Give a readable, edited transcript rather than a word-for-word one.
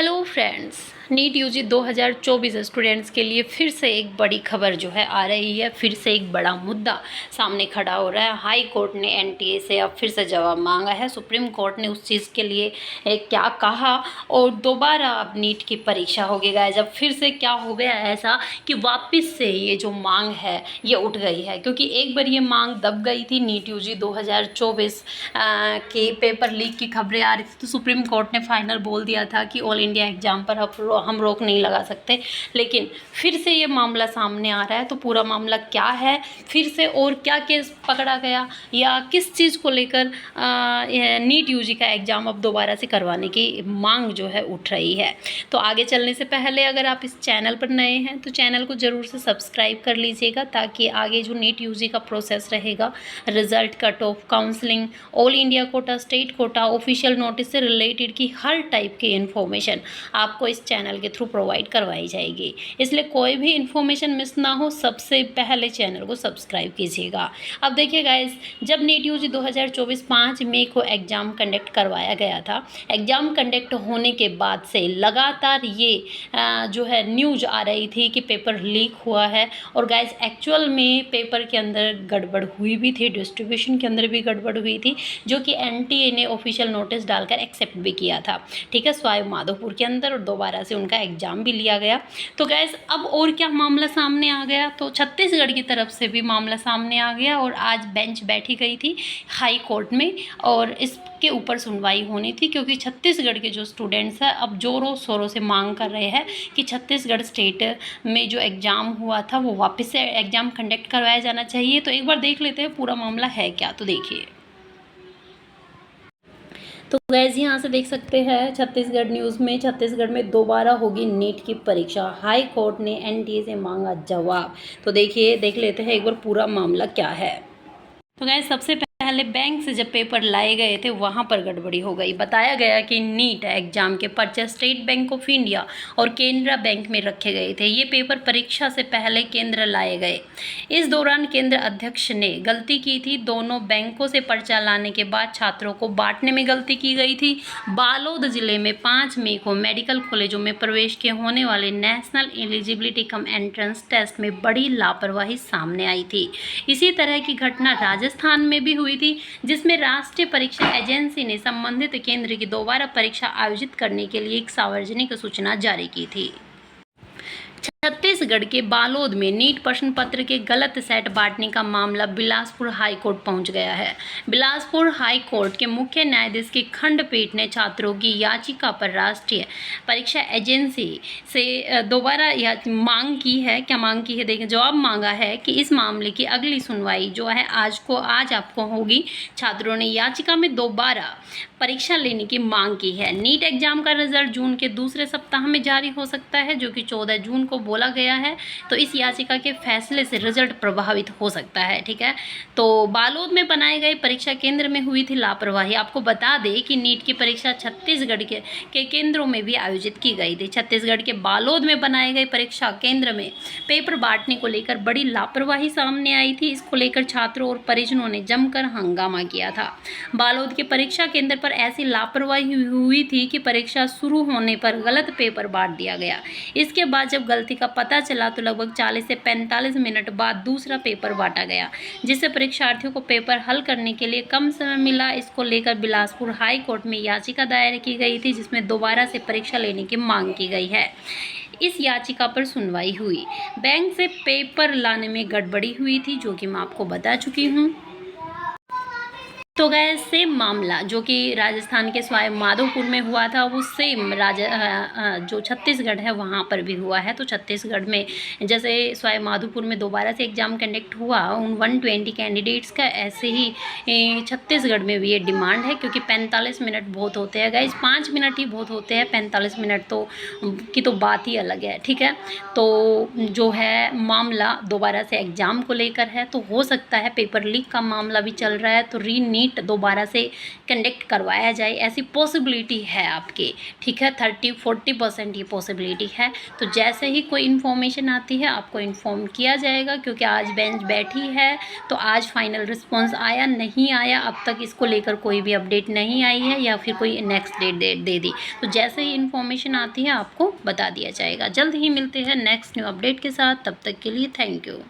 Hello friends, NEET UG 2024 students के लिए फिर से एक बड़ी खबर जो है आ रही है। फिर से एक बड़ा मुद्दा सामने खड़ा हो रहा है। हाई कोर्ट ने एनटीए से अब फिर से जवाब मांगा है। सुप्रीम कोर्ट ने उस चीज़ के लिए क्या कहा और दोबारा अब नीट की परीक्षा होगी गाइस। अब फिर से क्या हो गया ऐसा कि वापस से ये जो मांग है ये उठ गई है, क्योंकि एक बार ये मांग दब गई थी। नीट यूजी 2024 के पेपर लीक की खबरें आ रही थी, तो सुप्रीम कोर्ट ने फाइनल बोल दिया था कि ऑल इंडिया एग्जाम पर हम रोक नहीं लगा सकते। लेकिन फिर से ये मामला सामने आ रहा है, तो पूरा मामला क्या है, फिर से और क्या केस पकड़ा गया या किस चीज़ को लेकर नीट यूजी का एग्ज़ाम अब दोबारा से करवाने की मांग जो है उठ रही है। तो आगे चलने से पहले अगर आप इस चैनल पर नए हैं तो चैनल को ज़रूर से सब्सक्राइब कर लीजिएगा, ताकि आगे जो नीट यूजी का प्रोसेस रहेगा, result, cut off, counselling, all India quota, state quota, official notice से रिलेटेड की हर टाइप की इन्फॉर्मेशन आपको इस चैनल के थ्रू प्रोवाइड करवाई जाएगी। इसलिए कोई भी इन्फॉर्मेशन मिस ना हो, सबसे पहले चैनल को सब्सक्राइब कीजिएगा। अब देखिए गाइस, जब नीट यूजी 2024 5 मई को एग्ज़ाम कंडक्ट करवाया गया था, एग्ज़ाम कंडक्ट होने के बाद से लगातार ये जो है न्यूज़ आ रही थी कि पेपर लीक हुआ है। और गाइस एक्चुअल में पेपर के अंदर गड़बड़ हुई भी थी, डिस्ट्रीब्यूशन के अंदर भी गड़बड़ हुई थी, जो कि एनटीए ने ऑफिशियल नोटिस डालकर एक्सेप्ट भी किया था। ठीक है, स्वायत्त माधोपुर के अंदर, और दोबारा से उनका एग्ज़ाम भी लिया गया। तो गैस अब और क्या मामला सामने आ गया, तो छत्तीसगढ़ की तरफ से भी मामला सामने आ गया और आज बेंच बैठी गई थी हाई कोर्ट में और इसके ऊपर सुनवाई होनी थी, क्योंकि छत्तीसगढ़ के जो स्टूडेंट्स हैं अब जोरों शोरों से मांग कर रहे हैं कि छत्तीसगढ़ स्टेट में जो एग्ज़ाम हुआ था वो वापस से एग्ज़ाम कंडक्ट करवाया जाना चाहिए। तो एक बार देख लेते हैं पूरा मामला है क्या। तो देखिए, तो गैस यहाँ से देख सकते हैं छत्तीसगढ़ न्यूज़ में, छत्तीसगढ़ में दोबारा होगी नीट की परीक्षा, हाई कोर्ट ने एनटीए से मांगा जवाब। तो देखिए, देख लेते हैं एक बार पूरा मामला क्या है। तो गैस सबसे पहले बैंक से जब पेपर लाए गए थे वहाँ पर गड़बड़ी हो गई। बताया गया कि नीट एग्जाम के पर्चे स्टेट बैंक ऑफ इंडिया और केनरा बैंक में रखे गए थे। ये पेपर परीक्षा से पहले केंद्र लाए गए। इस दौरान केंद्र अध्यक्ष ने गलती की थी। दोनों बैंकों से पर्चा लाने के बाद छात्रों को बांटने में गलती की गई थी। बालोद जिले में 5 मई को मेडिकल कॉलेजों में प्रवेश के होने वाले national eligibility cum entrance test में बड़ी लापरवाही सामने आई थी। इसी तरह की घटना राजस्थान में भी हुई थी, जिसमें राष्ट्रीय परीक्षा एजेंसी ने संबंधित केंद्र की दोबारा परीक्षा आयोजित करने के लिए एक सार्वजनिक सूचना जारी की थी। छत्तीसगढ़ के बालोद में नीट प्रश्न पत्र के गलत सेट बांटने का मामला बिलासपुर हाई कोर्ट पहुंच गया है। बिलासपुर हाई कोर्ट के मुख्य न्यायाधीश की खंडपीठ ने छात्रों की याचिका पर राष्ट्रीय परीक्षा एजेंसी से दोबारा मांग की है। क्या मांग की है, देखें, जवाब मांगा है कि इस मामले की अगली सुनवाई जो है आज आपको होगी। छात्रों ने याचिका में दोबारा परीक्षा लेने की मांग की है। नीट एग्जाम का रिजल्ट जून के दूसरे सप्ताह में जारी हो सकता है, जो कि 14 जून को बोला गया है। तो इस याचिका के फैसले से रिजल्ट प्रभावित हो सकता है। ठीक है, तो बालोद में बनाए गए परीक्षा केंद्र में हुई थी लापरवाही। आपको बता दें कि नीट की परीक्षा छत्तीसगढ़ के केंद्रों में भी आयोजित की गई थी। छत्तीसगढ़ के बालोद में बनाए गए परीक्षा केंद्र में पेपर बांटने को लेकर बड़ी लापरवाही सामने आई थी। इसको लेकर छात्रों और परिजनों ने जमकर हंगामा किया था। बालोद के परीक्षा केंद्र पर ऐसी लापरवाही हुई थी कि परीक्षा शुरू होने पर गलत पेपर बांट दिया गया। इसके बाद जब गलती का पता चला तो लगभग 40 से 45 मिनट बाद दूसरा पेपर बांटा गया, जिससे परीक्षार्थियों को पेपर हल करने के लिए कम समय मिला। इसको लेकर बिलासपुर हाई कोर्ट में याचिका दायर की गई थी, जिसमें दोबारा से परीक्षा लेने की मांग की गई है। इस याचिका पर सुनवाई हुई। बैंक से पेपर लाने में गड़बड़ी हुई थी, जो कि मैं आपको बता चुकी हूँ। तो गए सेम मामला जो कि राजस्थान के स्वायत्त माधोपुर में हुआ था, वो सेम जो छत्तीसगढ़ है वहाँ पर भी हुआ है। तो छत्तीसगढ़ में जैसे स्वायत्त माधोपुर में दोबारा से एग्ज़ाम कंडक्ट हुआ उन 120 कैंडिडेट्स का, ऐसे ही छत्तीसगढ़ में भी ये डिमांड है, क्योंकि 45 मिनट बहुत होते हैं गाइज, 5 मिनट ही बहुत होते हैं, 45 मिनट की तो बात ही अलग है। ठीक है, तो जो है मामला दोबारा से एग्ज़ाम को लेकर है, तो हो सकता है पेपर लीक का मामला भी चल रहा है, तो नीट दोबारा से कंडक्ट करवाया जाए, ऐसी पॉसिबिलिटी है आपके, ठीक है, 30-40% ये पॉसिबिलिटी है। तो जैसे ही कोई इन्फॉर्मेशन आती है आपको इन्फॉर्म किया जाएगा, क्योंकि आज बेंच बैठी है तो आज फाइनल रिस्पॉन्स आया नहीं आया, अब तक इसको लेकर कोई भी अपडेट नहीं आई है या फिर कोई नेक्स्ट डेट दे दी। तो जैसे ही इन्फॉर्मेशन आती है आपको बता दिया जाएगा। जल्द ही मिलते हैं नेक्स्ट न्यू अपडेट के साथ, तब तक के लिए थैंक यू।